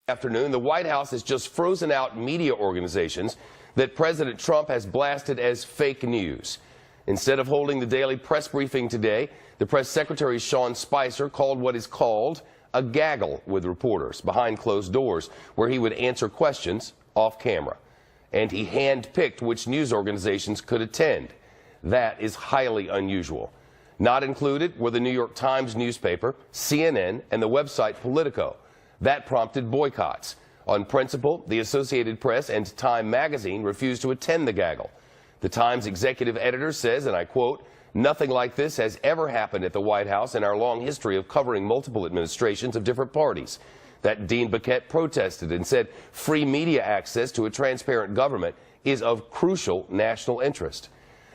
Afternoon, the White House has just frozen out media organizations that President Trump has blasted as fake news. Instead of holding the daily press briefing today, the press secretary Sean Spicer called what is called a gaggle with reporters behind closed doors, where he would answer questions off camera. And he handpicked which news organizations could attend. That is highly unusual. Not included were the New York Times newspaper, CNN, and the website Politico. That prompted boycotts. On principle, the Associated Press and Time magazine refused to attend the gaggle. The Times executive editor says, and I quote, "Nothing like this has ever happened at the White House in our long history of covering multiple administrations of different parties." That Dean Baquet protested and said free media access to a transparent government is of crucial national interest.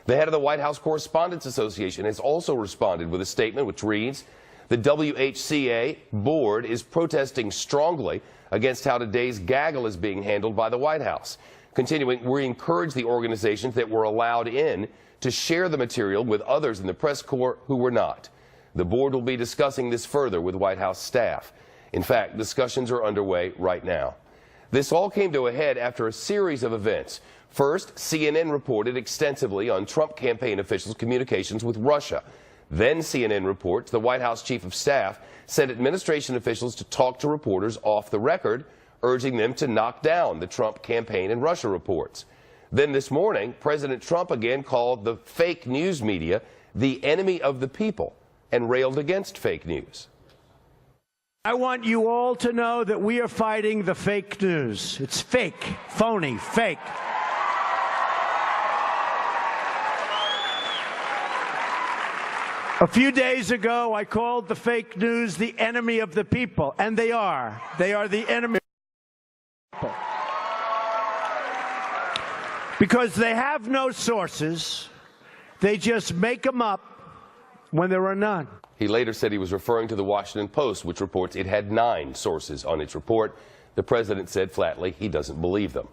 The head of the White House Correspondents Association has also responded with a statement which reads, "The WHCA board is protesting strongly against how today's gaggle is being handled by the White House." Continuing, we encourage the organizations that were allowed in to share the material with others in the press corps who were not. The board will be discussing this further with White House staff. In fact, discussions are underway right now. This all came to a head after a series of events. First, CNN reported extensively on Trump campaign officials' communications with Russia. Then CNN reports the White House chief of staff sent administration officials to talk to reporters off the record, urging them to knock down the Trump campaign and Russia reports. Then this morning, President Trump again called the fake news media the enemy of the people and railed against fake news. I want you all to know that we are fighting the fake news. It's fake, phony, fake. A few days ago, I called the fake news the enemy of the people, and they are. They are the enemy of the people. Because they have no sources, they just make them up when there are none. He later said he was referring to the Washington Post, which reports it had 9 sources on its report. The president said flatly he doesn't believe them.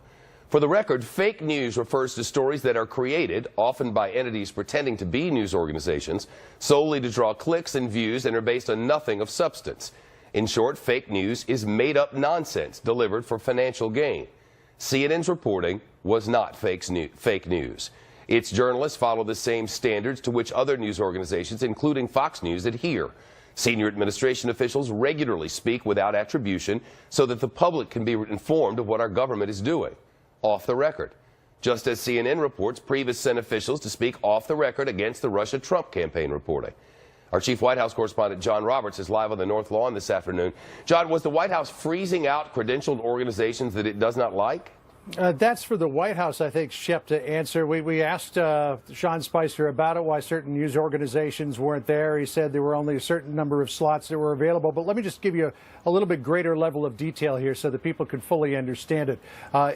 For the record, fake news refers to stories that are created, often by entities pretending to be news organizations, solely to draw clicks and views and are based on nothing of substance. In short, fake news is made-up nonsense delivered for financial gain. CNN's reporting was not fake news. Its journalists follow the same standards to which other news organizations, including Fox News, adhere. Senior administration officials regularly speak without attribution so that the public can be informed of what our government is doing, off the record. Just as CNN reports Priebus sent officials to speak off the record against the Russia-Trump campaign reporting. Our chief White House correspondent John Roberts is live on the North Lawn this afternoon. John, was the White House freezing out credentialed organizations that it does not like? That's for the White House, I think, Shep, to answer. We asked Sean Spicer about it, why certain news organizations weren't there. He said there were only a certain number of slots that were available. But let me just give you a little bit greater level of detail here so that people can fully understand it.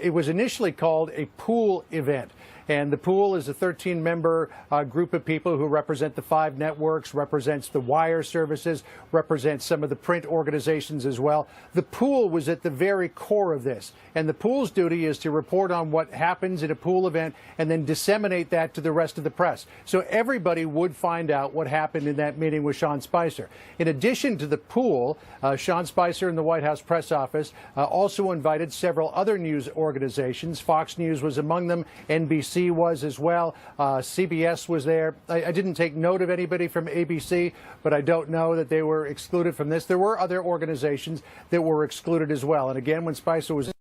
It was initially called a pool event. And the pool is a 13-member group of people who represent the 5 networks, represents the wire services, represents some of the print organizations as well. The pool was at the very core of this. And the pool's duty is to report on what happens at a pool event and then disseminate that to the rest of the press. So everybody would find out what happened in that meeting with Sean Spicer. In addition to the pool, Sean Spicer and the White House press office also invited several other news organizations. Fox News was among them. NBC was as well. CBS was there. I didn't take note of anybody from ABC, but I don't know that they were excluded from this. There were other organizations that were excluded as well. And again, when Spicer was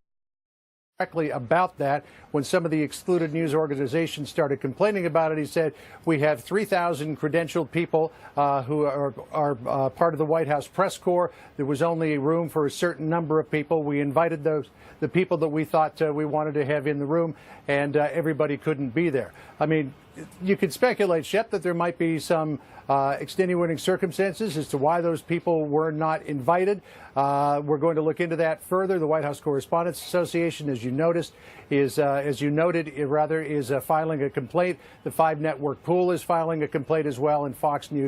directly about that, when some of the excluded news organizations started complaining about it, he said, we have 3,000 credentialed people who are part of the White House press corps. There was only room for a certain number of people. We invited the people that we thought we wanted to have in the room, and everybody couldn't be there. I mean, you could speculate, Shep, that there might be some extenuating circumstances as to why those people were not invited. We're going to look into that further. The White House Correspondents Association, as you noted, is filing a complaint. The 5-network pool is filing a complaint as well, and Fox News